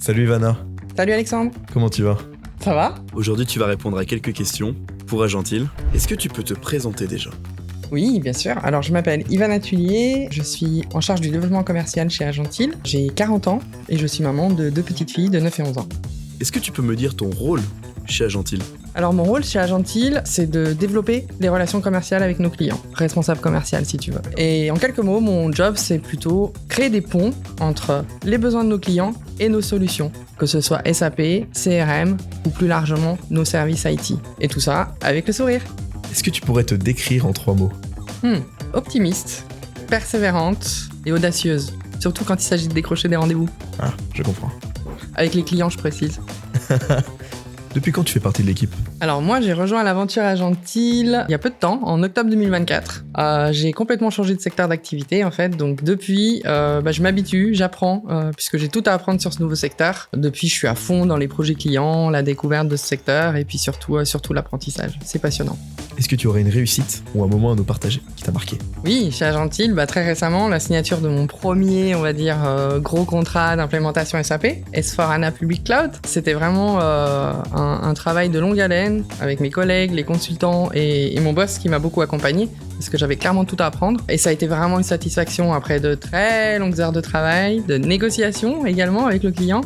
Salut Ivana, Salut Alexandre, comment tu vas? ça va? Aujourd'hui, tu vas répondre à quelques questions pour Agentil. Est-ce que tu peux te présenter déjà? Oui, bien sûr. Alors, je m'appelle Ivana Tullier, je suis en charge du développement commercial chez Agentil. J'ai 40 ans et je suis maman de 2 petites filles de 9 et 11 ans. Est-ce que tu peux me dire ton rôle chez Agentil? Alors, mon rôle chez Agentil, c'est de développer les relations commerciales avec nos clients. Responsable commercial, si tu veux. Et en quelques mots, mon job, c'est plutôt créer des ponts entre les besoins de nos clients et nos solutions, que ce soit SAP, CRM ou plus largement nos services IT. Et tout ça avec le sourire. Est-ce que tu pourrais te décrire en 3 mots? Optimiste, persévérante et audacieuse. Surtout quand il s'agit de décrocher des rendez-vous. Ah, je comprends. Avec les clients, je précise. Depuis quand tu fais partie de l'équipe? Alors moi, j'ai rejoint l'aventure Agentil il y a peu de temps, en octobre 2024. J'ai complètement changé de secteur d'activité en fait, donc depuis, je m'habitue, j'apprends, puisque j'ai tout à apprendre sur ce nouveau secteur. Depuis, je suis à fond dans les projets clients, la découverte de ce secteur et puis surtout l'apprentissage. C'est passionnant. Est-ce que tu aurais une réussite ou un moment à nous partager qui t'a marqué? Oui, chez Agentil, très récemment, la signature de mon premier, on va dire, gros contrat d'implémentation SAP, S4HANA Public Cloud. C'était vraiment un travail de longue haleine avec mes collègues, les consultants et mon boss qui m'a beaucoup accompagné parce que j'avais clairement tout à apprendre. Et ça a été vraiment une satisfaction après de très longues heures de travail, de négociations également avec le client,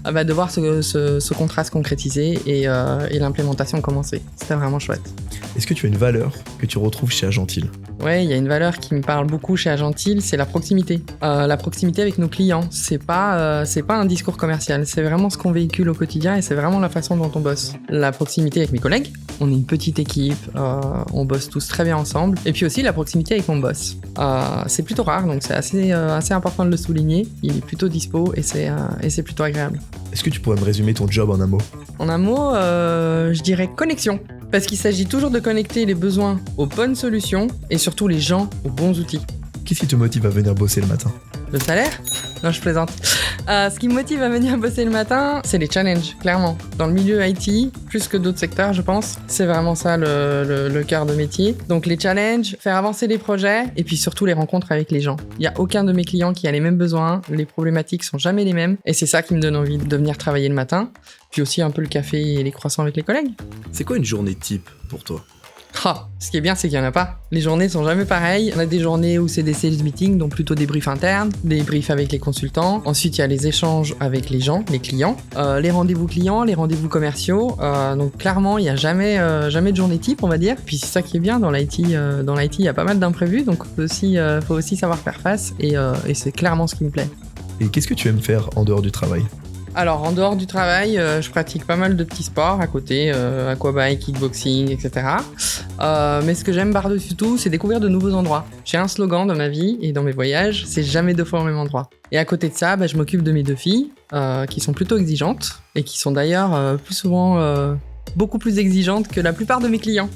de voir ce contrat se concrétiser et l'implémentation commencer. C'était vraiment chouette. Est-ce que tu as une valeur que tu retrouves chez Agentil? Ouais, il y a une valeur qui me parle beaucoup chez Agentil, c'est la proximité. La proximité avec nos clients, c'est pas un discours commercial, c'est vraiment ce qu'on véhicule au quotidien et c'est vraiment la façon dont on bosse. La proximité avec mes collègues, on est une petite équipe, on bosse tous très bien ensemble. Et puis aussi la proximité avec mon boss. C'est plutôt rare, donc c'est assez important de le souligner. Il est plutôt dispo et c'est plutôt agréable. Est-ce que tu pourrais me résumer ton job en un mot? En un mot, je dirais connexion. Parce qu'il s'agit toujours de connecter les besoins aux bonnes solutions et surtout les gens aux bons outils. Qu'est-ce qui te motive à venir bosser le matin? Le salaire? Non, je plaisante. Ce qui me motive à venir bosser le matin, c'est les challenges, clairement. Dans le milieu IT, plus que d'autres secteurs, je pense, c'est vraiment ça le cœur de métier. Donc les challenges, faire avancer les projets et puis surtout les rencontres avec les gens. Il n'y a aucun de mes clients qui a les mêmes besoins, les problématiques sont jamais les mêmes et c'est ça qui me donne envie de venir travailler le matin. Puis aussi un peu le café et les croissants avec les collègues. C'est quoi une journée type pour toi? Ce qui est bien, c'est qu'il n'y en a pas. Les journées sont jamais pareilles. On a des journées où c'est des sales meetings, donc plutôt des briefs internes, des briefs avec les consultants. Ensuite, il y a les échanges avec les gens, les clients, les rendez-vous clients, les rendez-vous commerciaux. Donc clairement, il n'y a jamais de journée type, on va dire. Puis c'est ça qui est bien dans l'IT. Dans l'IT, il y a pas mal d'imprévus, donc faut aussi savoir faire face. Et c'est clairement ce qui me plaît. Et qu'est-ce que tu aimes faire en dehors du travail? Alors, en dehors du travail, je pratique pas mal de petits sports à côté, aquabike, kickboxing, etc. Mais ce que j'aime par-dessus tout, c'est découvrir de nouveaux endroits. J'ai un slogan dans ma vie et dans mes voyages, c'est jamais 2 fois au même endroit. Et à côté de ça, je m'occupe de mes 2 filles, qui sont plutôt exigeantes et qui sont d'ailleurs plus souvent beaucoup plus exigeantes que la plupart de mes clients.